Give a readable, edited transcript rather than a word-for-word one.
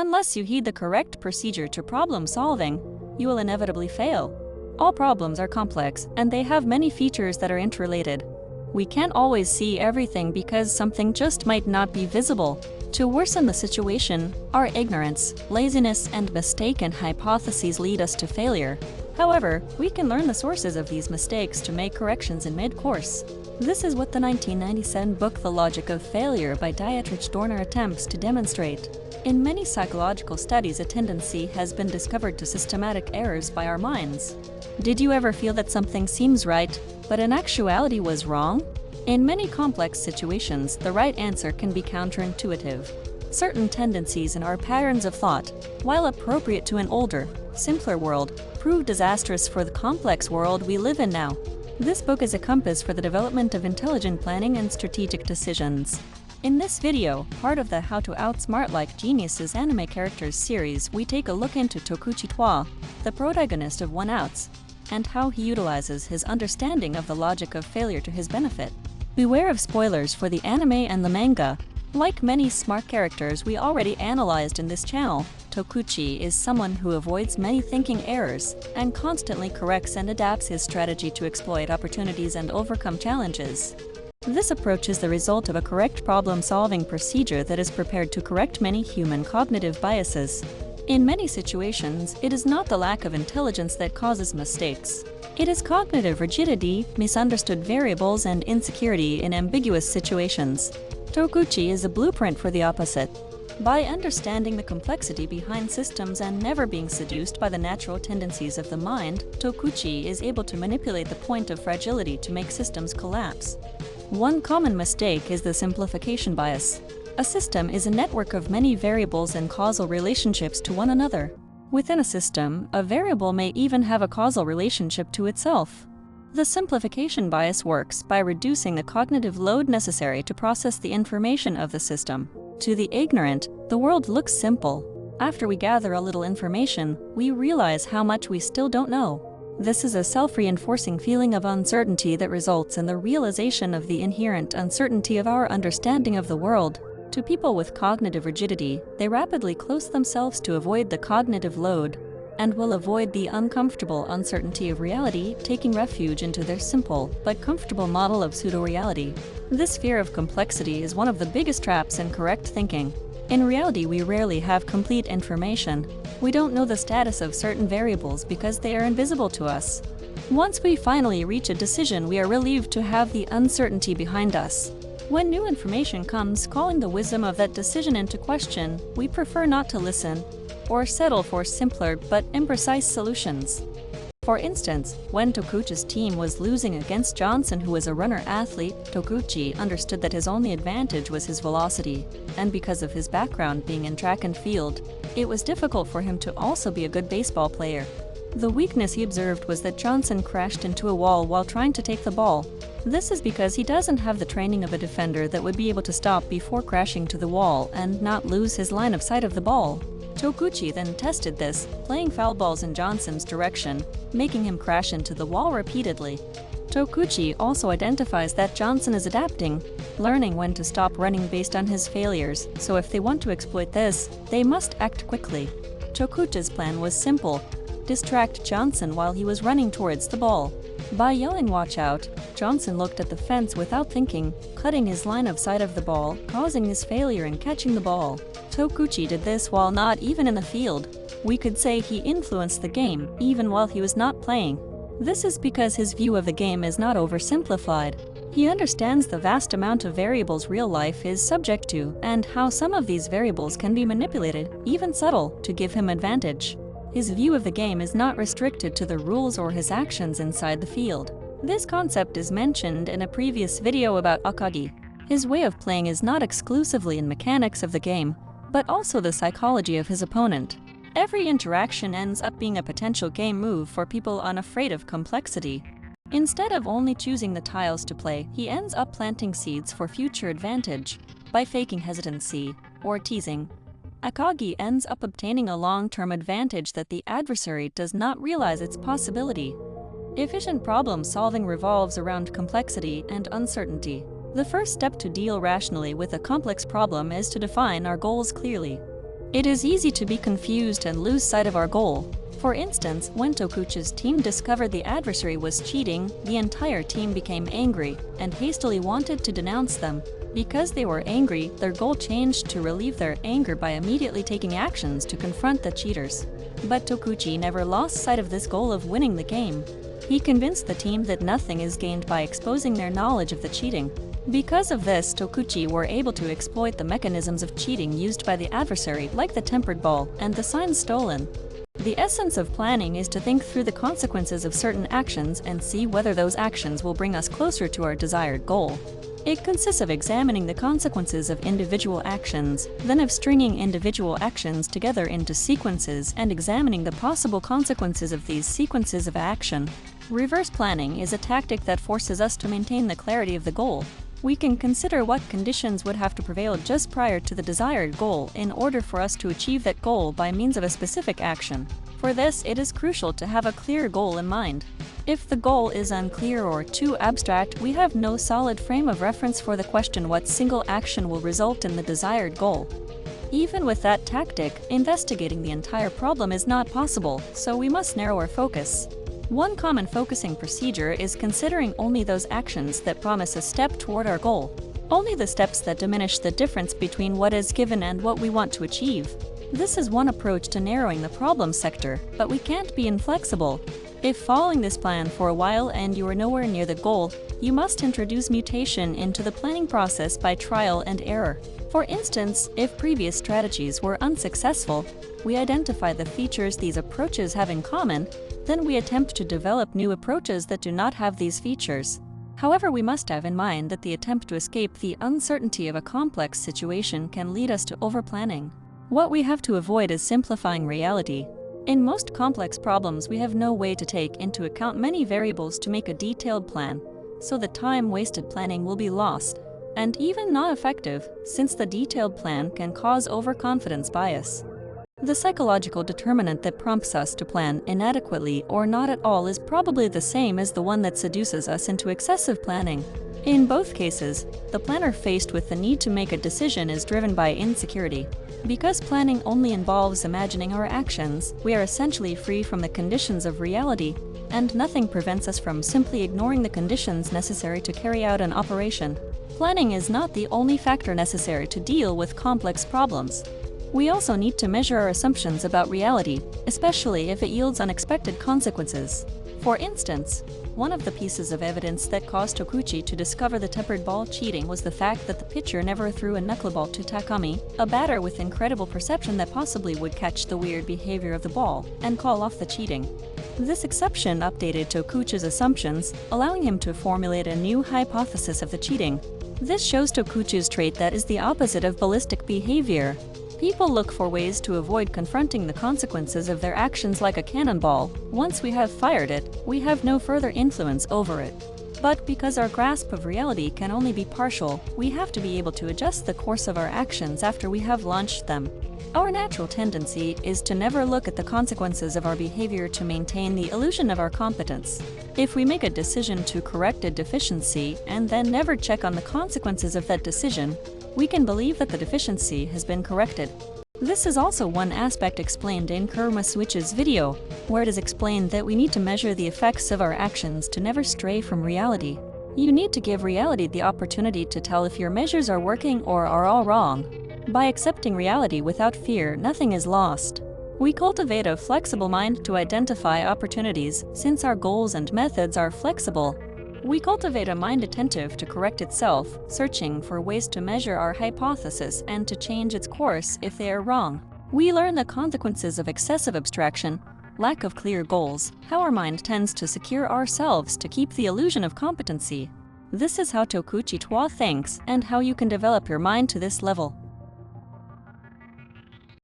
Unless you heed the correct procedure to problem solving, you will inevitably fail. All problems are complex, and they have many features that are interrelated. We can't always see everything because something just might not be visible. To worsen the situation, our ignorance, laziness, and mistaken hypotheses lead us to failure. However, we can learn the sources of these mistakes to make corrections in mid-course. This is what the 1997 book The Logic of Failure by Dietrich Dörner attempts to demonstrate. In many psychological studies, a tendency has been discovered to systematic errors by our minds. Did you ever feel that something seems right, but in actuality was wrong? In many complex situations, the right answer can be counterintuitive. Certain tendencies in our patterns of thought, while appropriate to an older, simpler world, prove disastrous for the complex world we live in now. This book is a compass for the development of intelligent planning and strategic decisions. In this video, part of the How to Outsmart Like Geniuses anime characters series, we take a look into Tokuchi Toua, the protagonist of One Outs, and how he utilizes his understanding of the logic of failure to his benefit. Beware of spoilers for the anime and the manga. Like many smart characters we already analyzed in this channel, Tokuchi is someone who avoids many thinking errors and constantly corrects and adapts his strategy to exploit opportunities and overcome challenges. This approach is the result of a correct problem-solving procedure that is prepared to correct many human cognitive biases. In many situations, it is not the lack of intelligence that causes mistakes. It is cognitive rigidity, misunderstood variables, and insecurity in ambiguous situations. Tokuchi is a blueprint for the opposite. By understanding the complexity behind systems and never being seduced by the natural tendencies of the mind, Tokuchi is able to manipulate the point of fragility to make systems collapse. One common mistake is the simplification bias. A system is a network of many variables and causal relationships to one another. Within a system, a variable may even have a causal relationship to itself. The simplification bias works by reducing the cognitive load necessary to process the information of the system. To the ignorant, the world looks simple. After we gather a little information, we realize how much we still don't know. This is a self-reinforcing feeling of uncertainty that results in the realization of the inherent uncertainty of our understanding of the world. To people with cognitive rigidity, they rapidly close themselves to avoid the cognitive load and will avoid the uncomfortable uncertainty of reality, taking refuge into their simple but comfortable model of pseudo-reality. This fear of complexity is one of the biggest traps in correct thinking. In reality, we rarely have complete information. We don't know the status of certain variables because they are invisible to us. Once we finally reach a decision, we are relieved to have the uncertainty behind us. When new information comes, calling the wisdom of that decision into question, we prefer not to listen or settle for simpler but imprecise solutions. For instance, when Tokuchi's team was losing against Johnson, who was a runner-athlete, Tokuchi understood that his only advantage was his velocity, and because of his background being in track and field, it was difficult for him to also be a good baseball player. The weakness he observed was that Johnson crashed into a wall while trying to take the ball. This is because he doesn't have the training of a defender that would be able to stop before crashing to the wall and not lose his line of sight of the ball. Tokuchi then tested this, playing foul balls in Johnson's direction, making him crash into the wall repeatedly. Tokuchi also identifies that Johnson is adapting, learning when to stop running based on his failures, so if they want to exploit this, they must act quickly. Tokuchi's plan was simple: distract Johnson while he was running towards the ball. By yelling "watch out," Johnson looked at the fence without thinking, cutting his line of sight of the ball, causing his failure in catching the ball. Tokuchi did this while not even in the field. We could say he influenced the game, even while he was not playing. This is because his view of the game is not oversimplified. He understands the vast amount of variables real life is subject to, and how some of these variables can be manipulated, even subtle, to give him advantage. His view of the game is not restricted to the rules or his actions inside the field. This concept is mentioned in a previous video about Akagi. His way of playing is not exclusively in mechanics of the game, but also the psychology of his opponent. Every interaction ends up being a potential game move for people unafraid of complexity. Instead of only choosing the tiles to play, he ends up planting seeds for future advantage. By faking hesitancy or teasing, Akagi ends up obtaining a long-term advantage that the adversary does not realize its possibility. Efficient problem-solving revolves around complexity and uncertainty. The first step to deal rationally with a complex problem is to define our goals clearly. It is easy to be confused and lose sight of our goal. For instance, when Tokuchi's team discovered the adversary was cheating, the entire team became angry and hastily wanted to denounce them. Because they were angry, their goal changed to relieve their anger by immediately taking actions to confront the cheaters. But Tokuchi never lost sight of this goal of winning the game. He convinced the team that nothing is gained by exposing their knowledge of the cheating. Because of this, Tokuchi were able to exploit the mechanisms of cheating used by the adversary, like the tempered ball and the signs stolen. The essence of planning is to think through the consequences of certain actions and see whether those actions will bring us closer to our desired goal. It consists of examining the consequences of individual actions, then of stringing individual actions together into sequences and examining the possible consequences of these sequences of action. Reverse planning is a tactic that forces us to maintain the clarity of the goal. We can consider what conditions would have to prevail just prior to the desired goal in order for us to achieve that goal by means of a specific action. For this, it is crucial to have a clear goal in mind. If the goal is unclear or too abstract, we have no solid frame of reference for the question what single action will result in the desired goal. Even with that tactic, investigating the entire problem is not possible, so we must narrow our focus. One common focusing procedure is considering only those actions that promise a step toward our goal. Only the steps that diminish the difference between what is given and what we want to achieve. This is one approach to narrowing the problem sector, but we can't be inflexible. If following this plan for a while and you are nowhere near the goal, you must introduce mutation into the planning process by trial and error. For instance, if previous strategies were unsuccessful, we identify the features these approaches have in common, then we attempt to develop new approaches that do not have these features. However, we must have in mind that the attempt to escape the uncertainty of a complex situation can lead us to overplanning. What we have to avoid is simplifying reality. In most complex problems, we have no way to take into account many variables to make a detailed plan, so the time wasted planning will be lost, and even not effective, since the detailed plan can cause overconfidence bias. The psychological determinant that prompts us to plan inadequately or not at all is probably the same as the one that seduces us into excessive planning. In both cases, the planner faced with the need to make a decision is driven by insecurity. Because planning only involves imagining our actions, we are essentially free from the conditions of reality, and nothing prevents us from simply ignoring the conditions necessary to carry out an operation. Planning is not the only factor necessary to deal with complex problems. We also need to measure our assumptions about reality, especially if it yields unexpected consequences. For instance, one of the pieces of evidence that caused Tokuchi to discover the tempered ball cheating was the fact that the pitcher never threw a knuckleball to Takami, a batter with incredible perception that possibly would catch the weird behavior of the ball and call off the cheating. This exception updated Tokuchi's assumptions, allowing him to formulate a new hypothesis of the cheating. This shows Tokuchi's trait that is the opposite of ballistic behavior. People look for ways to avoid confronting the consequences of their actions like a cannonball. Once we have fired it, we have no further influence over it. But because our grasp of reality can only be partial, we have to be able to adjust the course of our actions after we have launched them. Our natural tendency is to never look at the consequences of our behavior to maintain the illusion of our competence. If we make a decision to correct a deficiency and then never check on the consequences of that decision, we can believe that the deficiency has been corrected. This is also one aspect explained in Kuruma Switch's video, where it is explained that we need to measure the effects of our actions to never stray from reality. You need to give reality the opportunity to tell if your measures are working or are all wrong. By accepting reality without fear, nothing is lost. We cultivate a flexible mind to identify opportunities, since our goals and methods are flexible. We cultivate a mind attentive to correct itself, searching for ways to measure our hypothesis and to change its course if they are wrong. We learn the consequences of excessive abstraction, lack of clear goals, how our mind tends to secure ourselves to keep the illusion of competency. This is how Tokuchi Toua thinks and how you can develop your mind to this level.